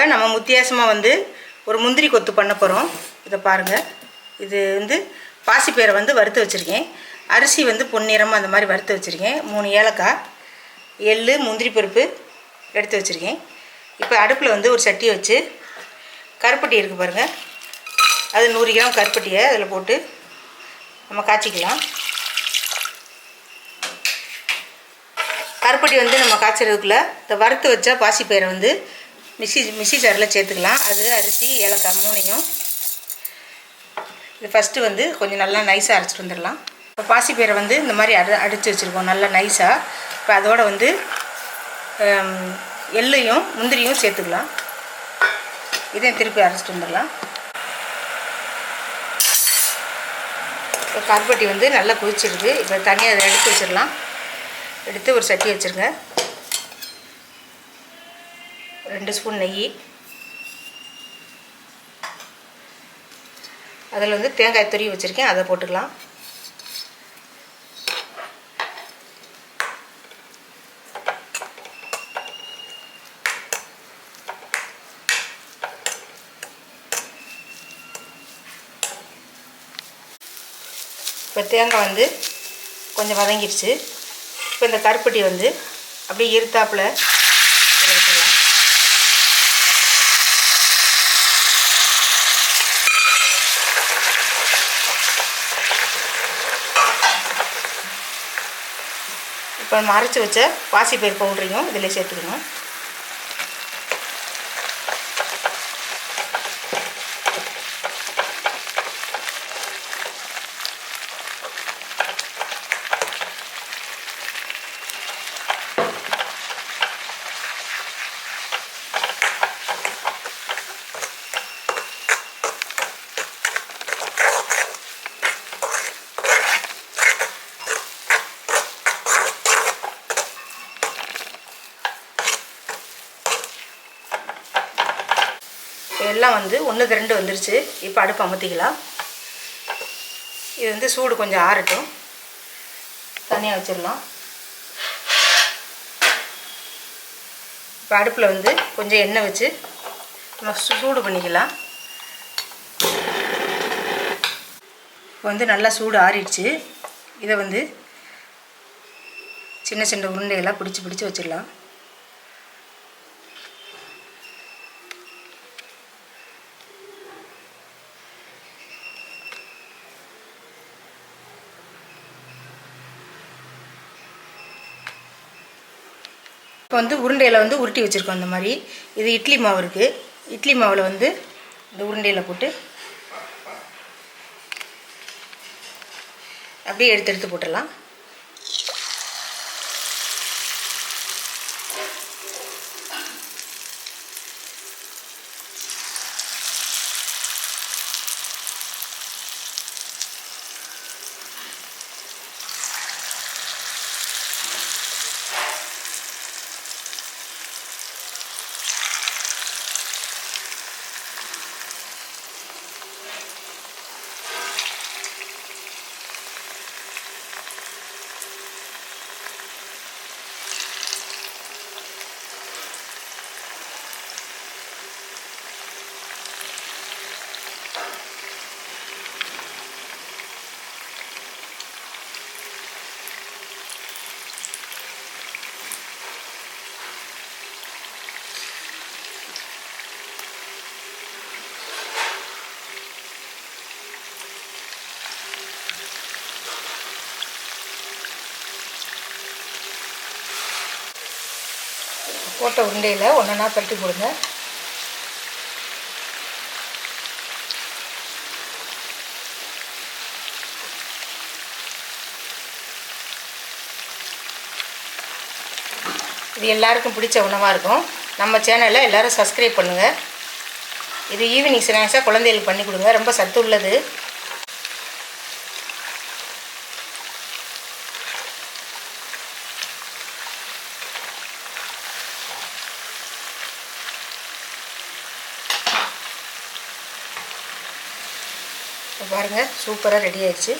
இப்போ நம்ம வித்தியாசமாக ஒரு முந்திரி கொத்து பண்ண போகிறோம். இதை பாருங்கள். இது பாசிப்பயிரை வறுத்து வச்சுருக்கேன். அரிசி பொன்னிறமாக அந்த மாதிரி வறுத்து வச்சுருக்கேன். 3 ஏலக்காய், எள்ளு, முந்திரி பருப்பு எடுத்து வச்சுருக்கேன். இப்போ அடுப்பில் ஒரு சட்டியை வச்சு கருப்பட்டி இருக்குது பாருங்கள், அது 100 கிராம் கருப்பட்டியை அதில் போட்டு நம்ம காய்ச்சிக்கலாம். கருப்பட்டி நம்ம காய்ச்சறதுக்குள்ளே இந்த வறுத்து வச்ச பாசிப்பயிரை மிக்ஸி ஜாரில் சேர்த்துக்கலாம். அது அரிசி, ஏலக்காய் 3ஐயும் இது ஃபஸ்ட்டு கொஞ்சம் நல்லா நைஸாக அரைச்சிட்டு வந்துடலாம். இப்போ பாசிப்பயிரை இந்த மாதிரி அடித்து வச்சுருக்கோம் நல்லா நைஸாக. இப்போ அதோட எள்ளையும் முந்திரியும் சேர்த்துக்கலாம். இதையும் திருப்பி அரைச்சிட்டு வந்துடலாம். இப்போ கருப்பட்டி நல்லா கொதிச்சிருக்கு. இப்போ தனியாக அதை எடுத்து வச்சிடலாம். எடுத்து ஒரு சட்டி வச்சுருங்க. 2 ஸ்பூன் நெய், அதில் தேங்காய் துருவி வச்சுருக்கேன், அதை போட்டுக்கலாம். இப்போ தேங்காய் கொஞ்சம் வதங்கிடுச்சு. இப்போ இந்த கருப்பட்டி அப்படியே இருத்தாப்பில் விட்டுடலாம். இப்போ நம்ம அரைச்சி வச்ச பாசிப்பயிறு பவுடரையும் இதில் சேர்த்துக்கணும். எல்லாம் 1க்கு 2 வந்துருச்சு. இப்போ அடுப்பு அமர்த்திக்கலாம். இது சூடு கொஞ்சம் ஆறட்டும், தனியாக வச்சிடலாம். இப்போ அடுப்பில் கொஞ்சம் எண்ணெய் வச்சு நம்ம சூடு பண்ணிக்கலாம். இப்போ நல்லா சூடு ஆறிடுச்சு. இதை சின்ன சின்ன உருண்டையெல்லாம் பிடிச்சி வச்சிடலாம். இப்போ உருண்டையில் உருட்டி வச்சுருக்கோம். அந்த மாதிரி இது இட்லி மாவு இருக்குது. இட்லி மாவில் இந்த உருண்டையில் போட்டு அப்படியே எடுத்து போட்டுடலாம். போட்ட உருண்டையில் ஒன்றா பரட்டி போடுங்க. இது எல்லாருக்கும் பிடிச்ச உணவாக இருக்கும். நம்ம சேனலை எல்லோரும் சப்ஸ்கிரைப் பண்ணுங்கள். இது ஈவினிங் ஸ்நாக்ஸாக குழந்தைகளுக்கு பண்ணி கொடுங்க, ரொம்ப சத்து உள்ளது. பாருங்கள், சூப்பராக ரெடி ஆயிடுச்சு.